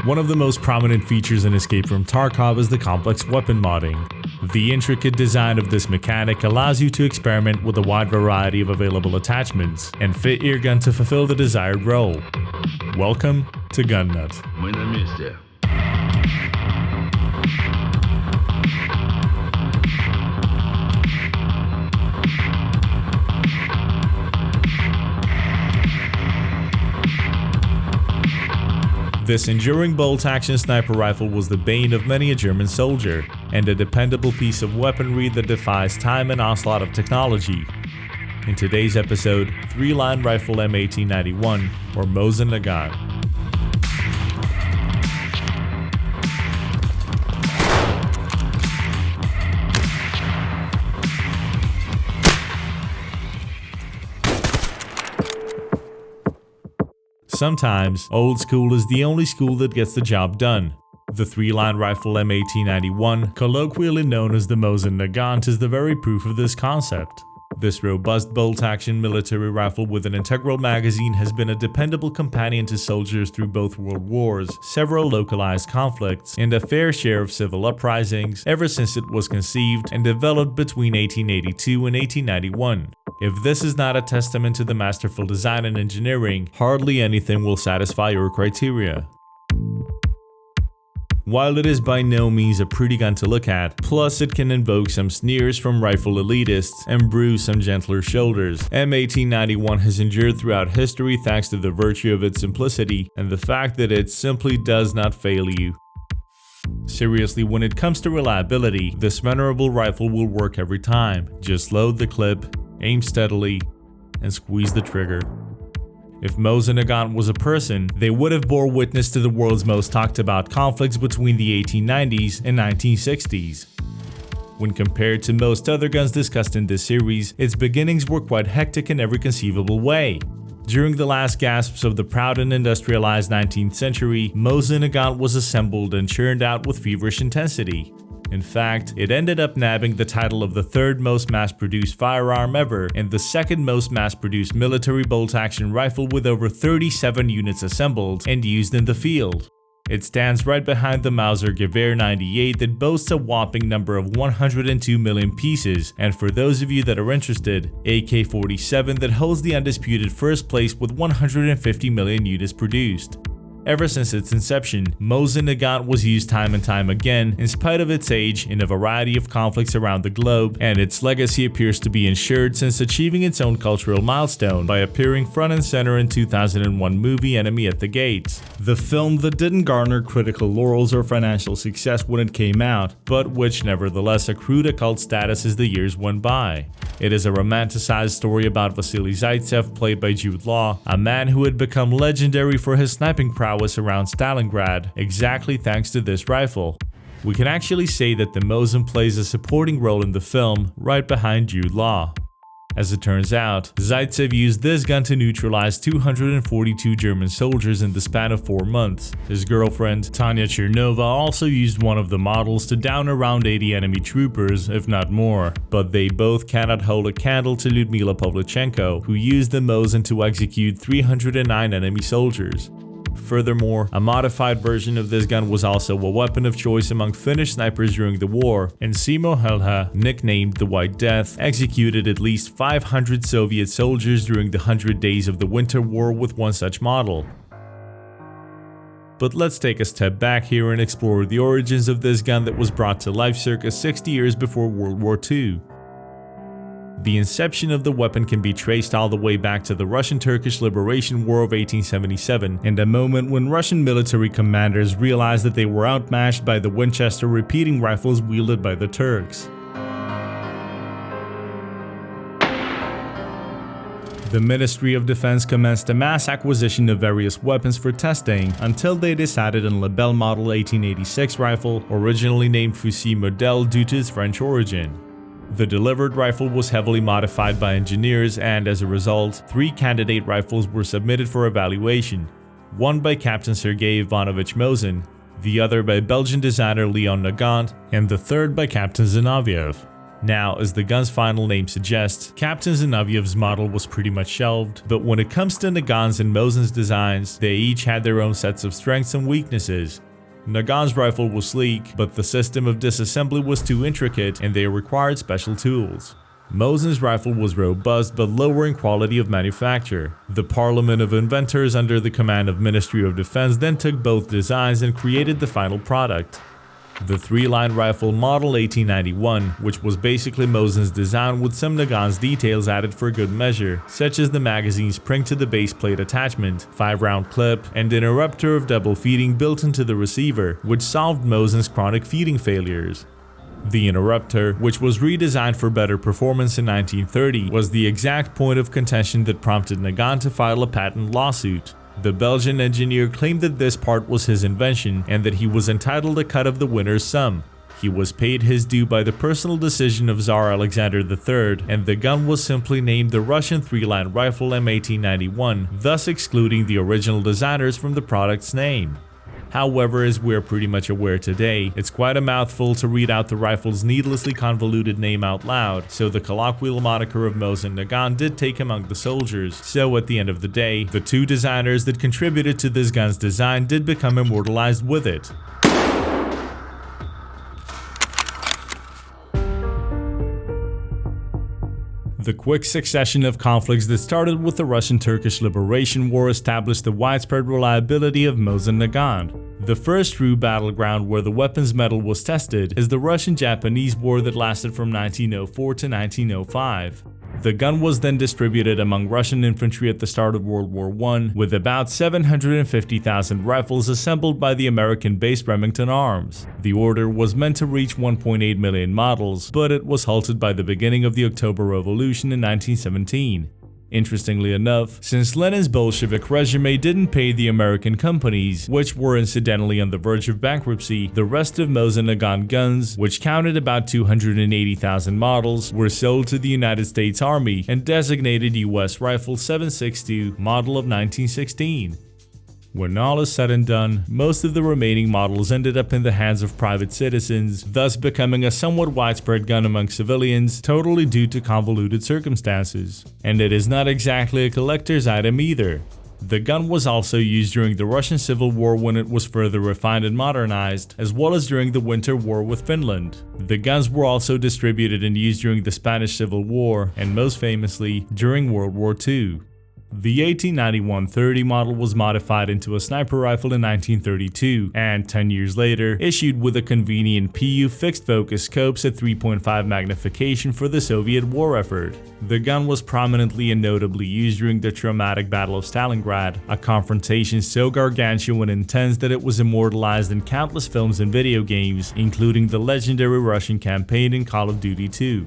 One of the most prominent features in Escape from Tarkov is the complex weapon modding. The intricate design of this mechanic allows you to experiment with a wide variety of available attachments and fit your gun to fulfill the desired role. Welcome to Gun Nut. This enduring bolt-action sniper rifle was the bane of many a German soldier, and a dependable piece of weaponry that defies time and onslaught of technology. In today's episode, 3-line rifle M1891, or Mosin-Nagant. Sometimes, old school is the only school that gets the job done. The 3-line rifle M1891, colloquially known as the Mosin-Nagant, is the very proof of this concept. This robust bolt-action military rifle with an integral magazine has been a dependable companion to soldiers through both world wars, several localized conflicts, and a fair share of civil uprisings ever since it was conceived and developed between 1882 and 1891. If this is not a testament to the masterful design and engineering, hardly anything will satisfy your criteria. While it is by no means a pretty gun to look at, plus it can invoke some sneers from rifle elitists and bruise some gentler shoulders, M1891 has endured throughout history thanks to the virtue of its simplicity and the fact that it simply does not fail you. Seriously, when it comes to reliability, this venerable rifle will work every time. Just load the clip, aim steadily, and squeeze the trigger. If Mosin-Nagant was a person, they would have bore witness to the world's most talked about conflicts between the 1890s and 1960s. When compared to most other guns discussed in this series, its beginnings were quite hectic in every conceivable way. During the last gasps of the proud and industrialized 19th century, Mosin-Nagant was assembled and churned out with feverish intensity. In fact, it ended up nabbing the title of the third most mass-produced firearm ever and the second most mass-produced military bolt-action rifle with over 37 units assembled and used in the field. It stands right behind the Mauser Gewehr 98 that boasts a whopping number of 102 million pieces, and for those of you that are interested, AK-47 that holds the undisputed first place with 150 million units produced. Ever since its inception, Mosin-Nagant was used time and time again in spite of its age in a variety of conflicts around the globe, and its legacy appears to be ensured since achieving its own cultural milestone by appearing front and center in 2001 movie Enemy at the Gates. The film that didn't garner critical laurels or financial success when it came out, but which nevertheless accrued a cult status as the years went by. It is a romanticized story about Vasily Zaitsev, played by Jude Law, a man who had become legendary for his sniping prowess around Stalingrad, exactly thanks to this rifle. We can actually say that the Mosin plays a supporting role in the film, right behind Jude Law. As it turns out, Zaitsev used this gun to neutralize 242 German soldiers in the span of 4 months. His girlfriend, Tanya Chernova, also used one of the models to down around 80 enemy troopers, if not more. But they both cannot hold a candle to Lyudmila Pavlichenko, who used the Mosin to execute 309 enemy soldiers. Furthermore, a modified version of this gun was also a weapon of choice among Finnish snipers during the war, and Simo Helha, nicknamed the White Death, executed at least 500 Soviet soldiers during the 100 days of the Winter War with one such model. But let's take a step back here and explore the origins of this gun that was brought to life circa 60 years before World War II. The inception of the weapon can be traced all the way back to the Russian-Turkish Liberation War of 1877, and a moment when Russian military commanders realized that they were outmatched by the Winchester repeating rifles wielded by the Turks. The Ministry of Defense commenced a mass acquisition of various weapons for testing until they decided on Lebel Model 1886 rifle, originally named Fusil Model due to its French origin. The delivered rifle was heavily modified by engineers, and as a result, 3 candidate rifles were submitted for evaluation, one by Captain Sergei Ivanovich Mosin, the other by Belgian designer Leon Nagant, and the third by Captain Zinoviev. Now, as the gun's final name suggests, Captain Zinaviev's model was pretty much shelved, but when it comes to Nagant's and Mosin's designs, they each had their own sets of strengths and weaknesses. Nagant's rifle was sleek, but the system of disassembly was too intricate and they required special tools. Mosin's rifle was robust but lower in quality of manufacture. The Parliament of Inventors under the command of Ministry of Defense then took both designs and created the final product. The 3-line rifle Model 1891, which was basically Mosin's design with some Nagant's details added for good measure, such as the magazine spring to the base plate attachment, 5-round clip, and an interrupter of double feeding built into the receiver, which solved Mosin's chronic feeding failures. The interrupter, which was redesigned for better performance in 1930, was the exact point of contention that prompted Nagant to file a patent lawsuit. The Belgian engineer claimed that this part was his invention and that he was entitled a cut of the winner's sum. He was paid his due by the personal decision of Tsar Alexander III, and the gun was simply named the Russian 3-line rifle M1891, thus excluding the original designers from the product's name. However, as we're pretty much aware today, it's quite a mouthful to read out the rifle's needlessly convoluted name out loud, so the colloquial moniker of Mosin-Nagant did take among the soldiers. So at the end of the day, the two designers that contributed to this gun's design did become immortalized with it. The quick succession of conflicts that started with the Russian-Turkish Liberation War established the widespread reliability of Mosin-Nagant. The first true battleground where the weapon's mettle was tested is the Russian-Japanese War that lasted from 1904 to 1905. The gun was then distributed among Russian infantry at the start of World War I, with about 750,000 rifles assembled by the American-based Remington Arms. The order was meant to reach 1.8 million models, but it was halted by the beginning of the October Revolution in 1917. Interestingly enough, since Lenin's Bolshevik regime didn't pay the American companies, which were incidentally on the verge of bankruptcy, the rest of Mosin-Nagant guns, which counted about 280,000 models, were sold to the United States Army and designated US Rifle 7.62 model of 1916. When all is said and done, most of the remaining models ended up in the hands of private citizens, thus becoming a somewhat widespread gun among civilians, totally due to convoluted circumstances. And it is not exactly a collector's item either. The gun was also used during the Russian Civil War when it was further refined and modernized, as well as during the Winter War with Finland. The guns were also distributed and used during the Spanish Civil War, and most famously, during World War II. The 1891-30 model was modified into a sniper rifle in 1932 and 10 years later issued with a convenient PU fixed focus scopes at 3.5 magnification for the Soviet war effort. The gun was prominently and notably used during the traumatic Battle of Stalingrad, a confrontation so gargantuan and intense that it was immortalized in countless films and video games, including the legendary Russian campaign in Call of Duty 2.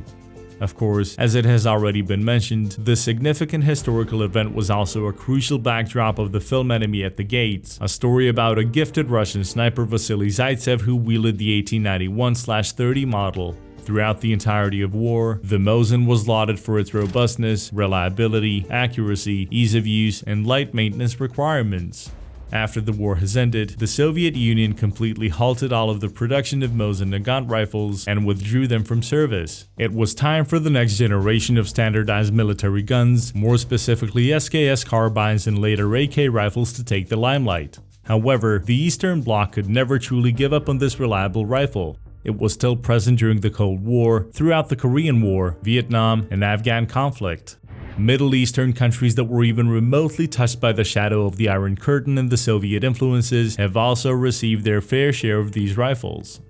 Of course, as it has already been mentioned, the significant historical event was also a crucial backdrop of the film Enemy at the Gates, a story about a gifted Russian sniper Vasily Zaitsev who wielded the 1891/30 model. Throughout the entirety of war, the Mosin was lauded for its robustness, reliability, accuracy, ease of use, and light maintenance requirements. After the war has ended, the Soviet Union completely halted all of the production of Mosin-Nagant rifles and withdrew them from service. It was time for the next generation of standardized military guns, more specifically SKS carbines and later AK rifles, to take the limelight. However, the Eastern Bloc could never truly give up on this reliable rifle. It was still present during the Cold War, throughout the Korean War, Vietnam, and Afghan conflict. Middle Eastern countries that were even remotely touched by the shadow of the Iron Curtain and the Soviet influences have also received their fair share of these rifles.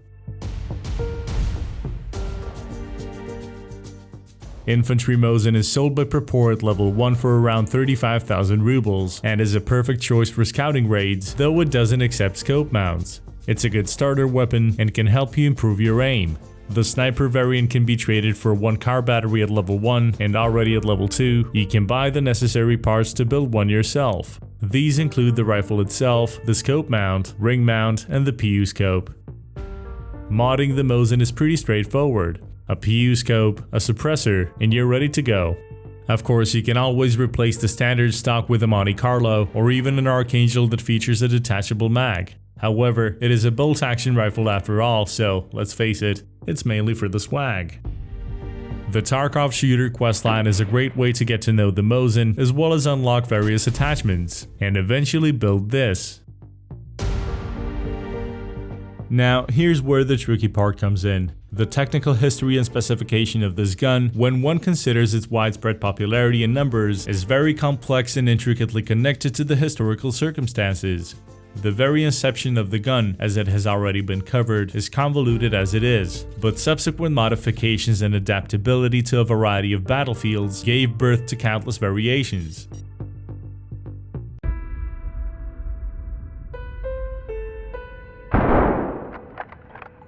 Infantry Mosin is sold by Propor at level 1 for around 35,000 rubles and is a perfect choice for scouting raids, though it doesn't accept scope mounts. It's a good starter weapon and can help you improve your aim. The sniper variant can be traded for 1 car battery at level 1, and already at level 2, you can buy the necessary parts to build one yourself. These include the rifle itself, the scope mount, ring mount, and the PU scope. Modding the Mosin is pretty straightforward. A PU scope, a suppressor, and you're ready to go. Of course, you can always replace the standard stock with a Monte Carlo, or even an Archangel that features a detachable mag. However, it is a bolt-action rifle after all, so let's face it, it's mainly for the swag. The Tarkov shooter questline is a great way to get to know the Mosin as well as unlock various attachments, and eventually build this. Now, here's where the tricky part comes in. The technical history and specification of this gun, when one considers its widespread popularity and numbers, is very complex and intricately connected to the historical circumstances. The very inception of the gun, as it has already been covered, is convoluted as it is, but subsequent modifications and adaptability to a variety of battlefields gave birth to countless variations.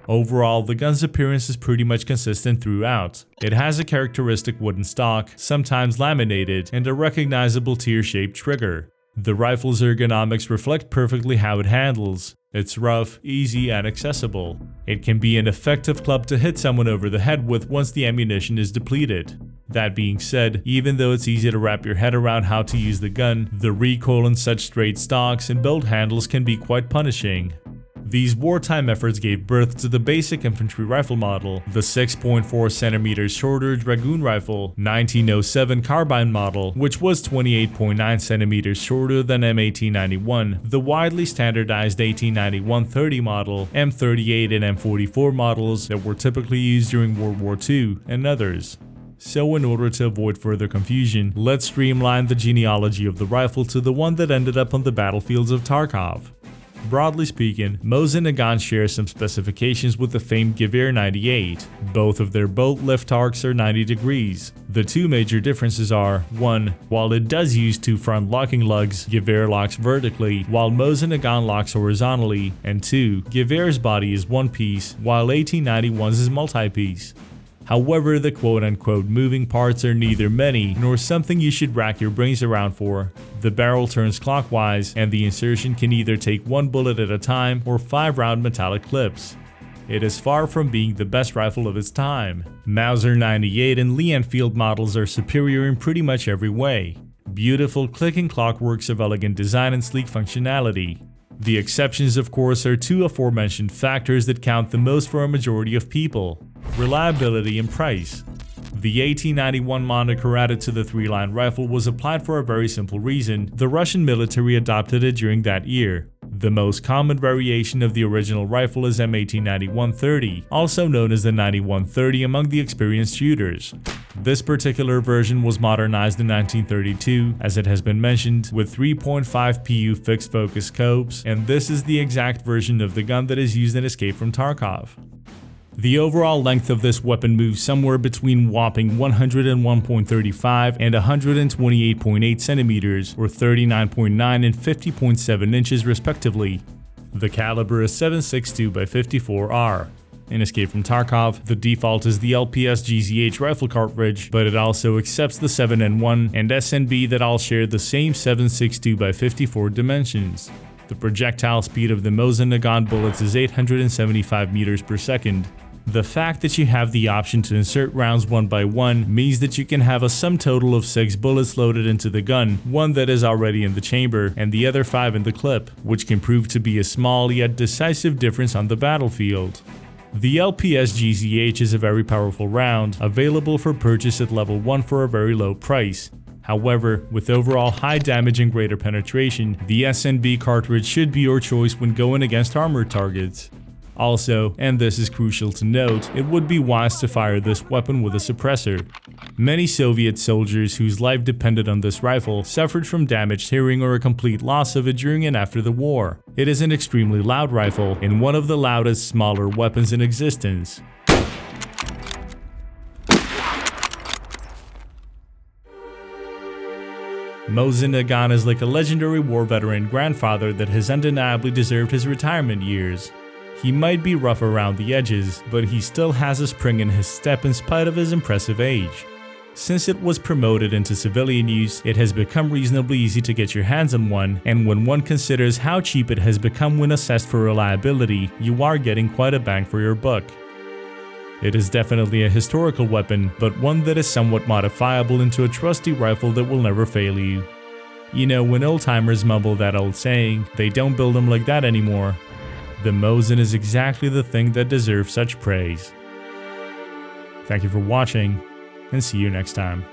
Overall, the gun's appearance is pretty much consistent throughout. It has a characteristic wooden stock, sometimes laminated, and a recognizable tear-shaped trigger. The rifle's ergonomics reflect perfectly how it handles. It's rough, easy, and accessible. It can be an effective club to hit someone over the head with once the ammunition is depleted. That being said, even though it's easy to wrap your head around how to use the gun, the recoil in such straight stocks and bolt handles can be quite punishing. These wartime efforts gave birth to the basic infantry rifle model, the 6.4 cm shorter Dragoon rifle, 1907 carbine model, which was 28.9 cm shorter than M1891, the widely standardized 1891-30 model, M38 and M44 models that were typically used during World War II, and others. So in order to avoid further confusion, let's streamline the genealogy of the rifle to the one that ended up on the battlefields of Tarkov. Broadly speaking, Mosin-Nagant shares some specifications with the famed Gewehr 98. Both of their bolt lift arcs are 90 degrees. The two major differences are, 1. While it does use two front locking lugs, Gewehr locks vertically, while Mosin-Nagant locks horizontally, and 2. Gewehr's body is one piece, while 1891's is multi-piece. However, the quote-unquote moving parts are neither many nor something you should rack your brains around for. The barrel turns clockwise, and the insertion can either take one bullet at a time or 5-round metallic clips. It is far from being the best rifle of its time. Mauser 98 and Lee Enfield models are superior in pretty much every way. Beautiful clicking clockworks of elegant design and sleek functionality. The exceptions, of course, are two aforementioned factors that count the most for a majority of people: reliability and price. The 1891 moniker added to the 3-line rifle was applied for a very simple reason: the Russian military adopted it during that year. The most common variation of the original rifle is M1891-30, also known as the 91-30 among the experienced shooters. This particular version was modernized in 1932, as it has been mentioned, with 3.5 PU fixed focus scopes, and this is the exact version of the gun that is used in Escape from Tarkov. The overall length of this weapon moves somewhere between whopping 101.35 and 128.8 centimeters, or 39.9 and 50.7 inches respectively. The caliber is 7.62x54R. In Escape from Tarkov, the default is the LPS GZH rifle cartridge, but it also accepts the 7N1 and SNB that all share the same 7.62x54 dimensions. The projectile speed of the Mosin-Nagant bullets is 875 meters per second. The fact that you have the option to insert rounds one by one means that you can have a sum total of 6 bullets loaded into the gun, one that is already in the chamber and the other 5 in the clip, which can prove to be a small yet decisive difference on the battlefield. The LPS GZH is a very powerful round, available for purchase at level 1 for a very low price. However, with overall high damage and greater penetration, the SNB cartridge should be your choice when going against armored targets. Also, and this is crucial to note, it would be wise to fire this weapon with a suppressor. Many Soviet soldiers whose life depended on this rifle suffered from damaged hearing or a complete loss of it during and after the war. It is an extremely loud rifle and one of the loudest smaller weapons in existence. Mosin-Nagant is like a legendary war veteran grandfather that has undeniably deserved his retirement years. He might be rough around the edges, but he still has a spring in his step in spite of his impressive age. Since it was promoted into civilian use, it has become reasonably easy to get your hands on one, and when one considers how cheap it has become when assessed for reliability, you are getting quite a bang for your buck. It is definitely a historical weapon, but one that is somewhat modifiable into a trusty rifle that will never fail you. You know, when old-timers mumble that old saying, they don't build them like that anymore. The Mosin is exactly the thing that deserves such praise. Thank you for watching. and see you next time.